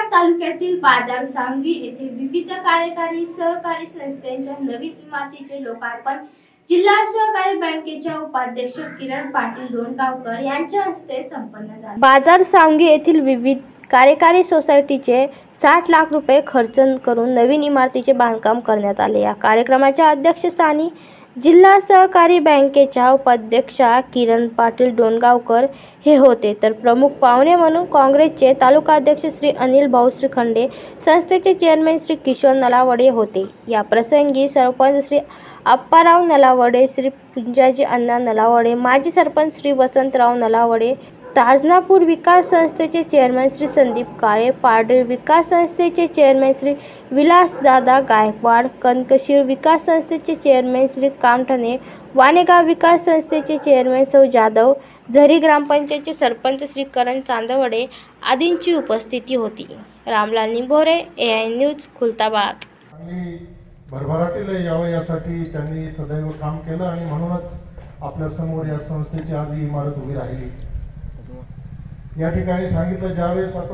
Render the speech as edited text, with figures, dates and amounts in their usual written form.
कराड तालुक्यातील बाजार सांगवी येथे विविध कार्यकारी सहकारी संस्थांच्या नवीन इमारतीचे लोकार्पण जिल्हा सहकारी बँकेच्या उपाध्यक्ष किरण पाटील डोणगावकर यांच्या हस्ते संपन्न झाले। बाजार सांगवी येथील विविध कार्यकारी सोसायटीचे 60 लाख रुपये खर्च करून नवीन इमारतीचे बांधकाम करण्यात आले। या कार्यक्रमाच्या अध्यक्षस्थानी जिल्हा सहकारी बँकेच्या उपाध्यक्षा किरण पाटील डोणगावकर हे होते, तर प्रमुख पाहुणे म्हणून काँग्रेसचे तालुकाध्यक्ष श्री अनिल भाऊ श्रीखंडे, संस्थेचे चेअरमन श्री किशोर नलावडे होते। या प्रसंगी सरपंच श्री अप्पाराव नलावडे, श्री पुंजाजी अण्णा नलावडे, माजी सरपंच श्री वसंतराव नलावडे, ताजनापूर विकास संस्थेचे चेअरमन श्री संदीप काळे, पारडी विकास संस्थेचे चेअरमन श्री विलासदादा गायकवाड, कनकशीर विकास संस्थेचे चेअरमन श्री कामठणे, वाणेगाव विकास संस्थेचे चेअरमन सौ जाधव, झरी ग्रामपंचायतचे सरपंच श्री करण चांदवडे आदींची उपस्थिती होती। Ramlal Nimbhore, AI news, Khultabad. भरभराटीला यावं यासाठी त्यांनी सदैव काम केलं आणि म्हणूनच आपल्या समोर या संस्थेची आज ही इमारत उभी राहिली। या ठिकाणी सांगितलं ज्यावेळेस